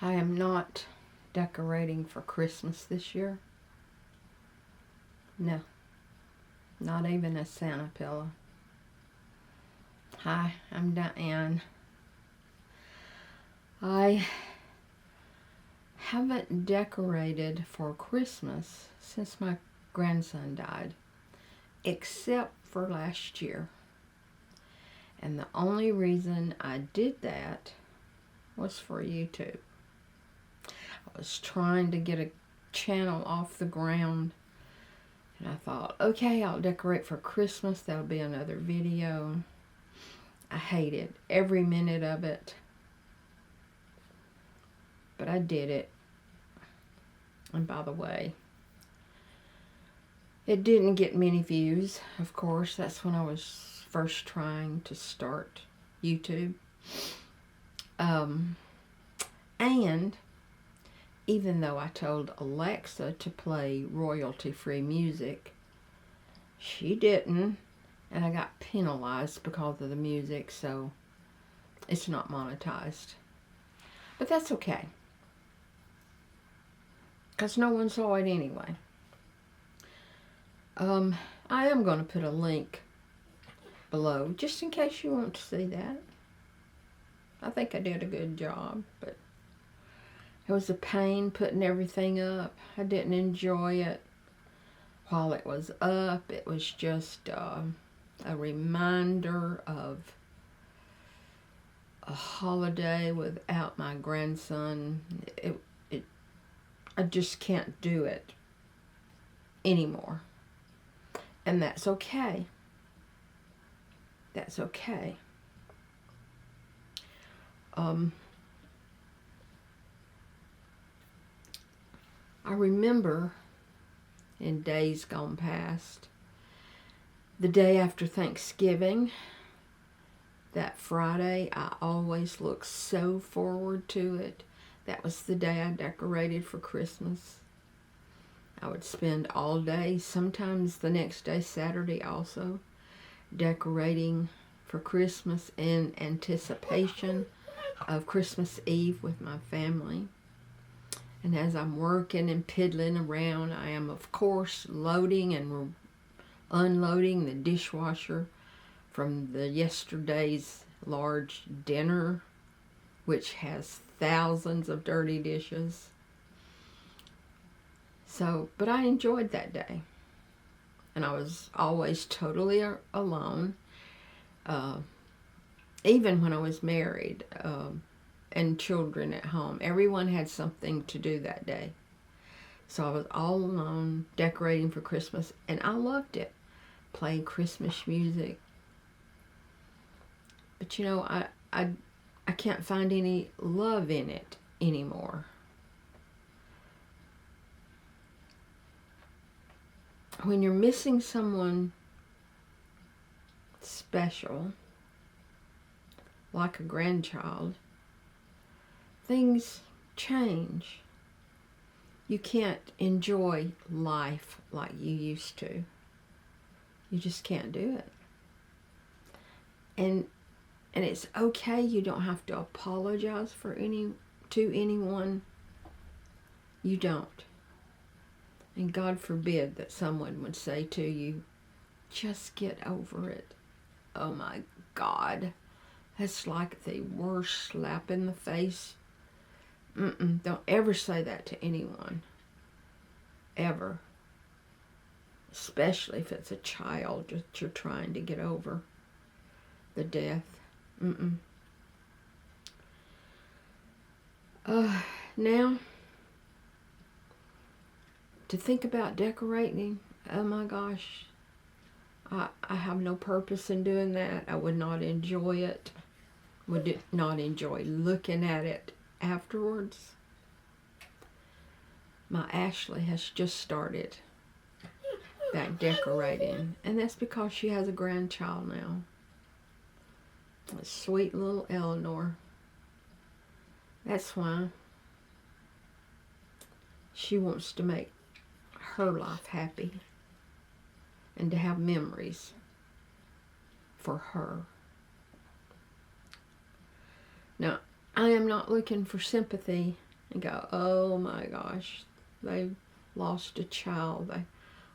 I am not decorating for Christmas this year. No, not even a Santa pillow. Hi, I'm Diane. I haven't decorated for Christmas since my grandson died, except for last year. And the only reason I did that was for YouTube. I was trying to get a channel off the ground, and I thought, okay, I'll decorate for Christmas. That'll be another video. I hated every minute of it, but I did it. And by the way, it didn't get many views, of course. That's when I was first trying to start YouTube. And even though I told Alexa to play royalty-free music, she didn't, and I got penalized because of the music, so it's not monetized. But that's okay, because no one saw it anyway. I am going to put a link below, just in case you want to see that. I think I did a good job, but it was a pain putting everything up. I didn't enjoy it while it was up. It was just a reminder of a holiday without my grandson. I just can't do it anymore. And that's okay. That's okay. I remember in days gone past, the day after Thanksgiving, that Friday, I always looked so forward to it. That was the day I decorated for Christmas. I would spend all day, sometimes the next day, Saturday also, decorating for Christmas in anticipation of Christmas Eve with my family. And as I'm working and piddling around, I am, of course, loading and unloading the dishwasher from the yesterday's large dinner, which has thousands of dirty dishes. So, but I enjoyed that day. And I was always totally alone. Even when I was married and children at home, everyone had something to do that day. So I was all alone decorating for Christmas, and I loved it, playing Christmas music. But you know, I can't find any love in it anymore. When you're missing someone special, like a grandchild, things change. You can't enjoy life like you used to. You just can't do it. And it's okay. You don't have to apologize to anyone. You don't. And God forbid that someone would say to you, just get over it. Oh my God. That's like the worst slap in the face. Don't ever say that to anyone. Ever. Especially if it's a child that you're trying to get over the death. Now, to think about decorating, oh my gosh, I have no purpose in doing that. I would not enjoy it. Would not enjoy looking at it afterwards. My Ashley has just started back decorating, and that's because she has a grandchild now. A sweet little Eleanor. That's why she wants to make her life happy and to have memories for her. Now, I am not looking for sympathy and go, oh my gosh, they lost a child. They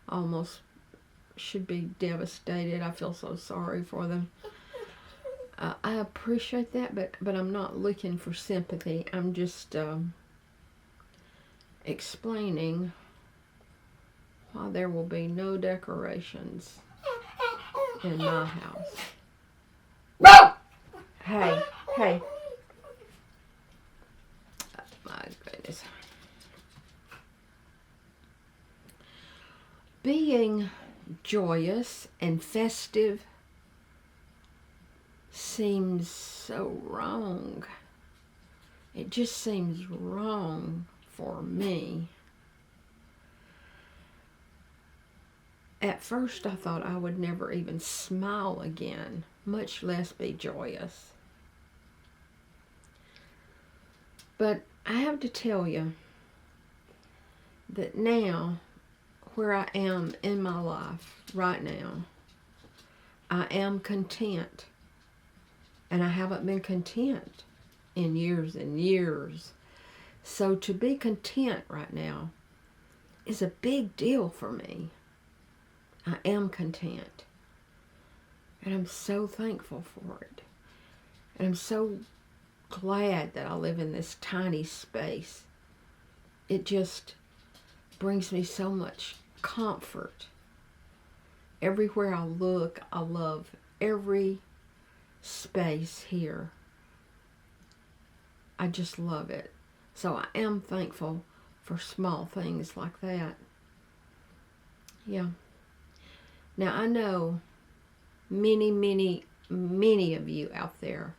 almost should be devastated. I feel so sorry for them. I appreciate that, but I'm not looking for sympathy. I'm just explaining why there will be no decorations in my house. Hey, hey. Oh, my goodness. Being joyous and festive seems so wrong. It just seems wrong for me. At first I thought I would never even smile again, much less be joyous. But I have to tell you that now, where I am in my life right now, I am content. And I haven't been content in years and years. So to be content right now is a big deal for me. I am content. And I'm so thankful for it. And I'm so glad that I live in this tiny space. It just brings me so much comfort. Everywhere I look, I love every space here. I just love it. So I am thankful for small things like that. Yeah. Now I know many, many, many of you out there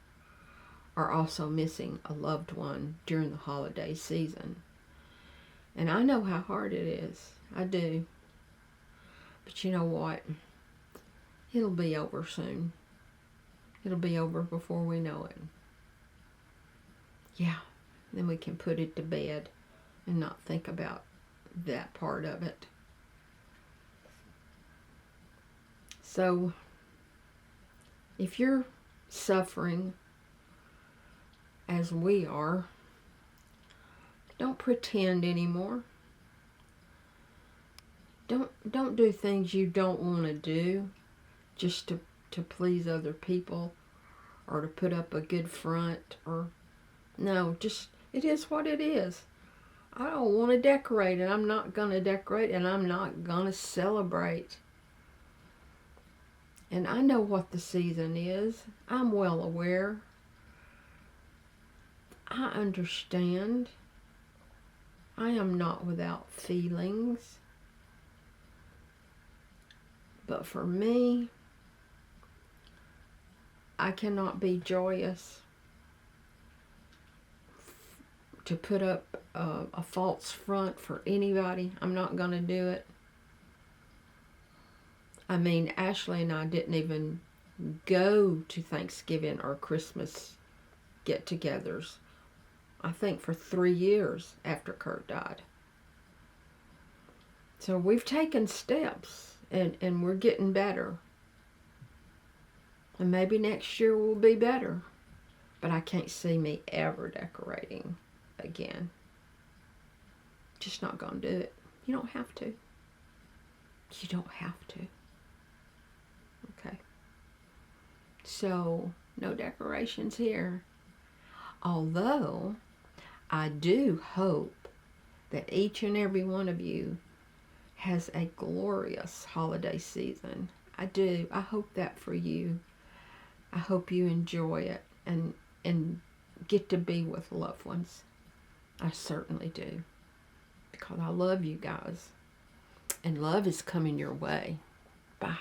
are also missing a loved one during the holiday season. And I know how hard it is. I do. But you know what? It'll be over soon. It'll be over before we know it. Yeah, then we can put it to bed and not think about that part of it. So, if you're suffering as we are, don't pretend anymore. Don't do things you don't want to do just to please other people or to put up a good front. Or no, just it is what it is. I don't want to decorate, and I'm not going to decorate, and I'm not going to celebrate. And I know what the season is. I'm well aware. I understand. I am not without feelings. But for me, I cannot be joyous to put up a false front for anybody. I'm not going to do it. I mean, Ashley and I didn't even go to Thanksgiving or Christmas get-togethers, I think, for 3 years after Kurt died. So we've taken steps, and we're getting better. And maybe next year will be better. But I can't see me ever decorating again. Just not going to do it. You don't have to. You don't have to. Okay. So, no decorations here. Although, I do hope that each and every one of you has a glorious holiday season. I do. I hope that for you. I hope you enjoy it and get to be with loved ones. I certainly do. Because I love you guys. And love is coming your way. Bye.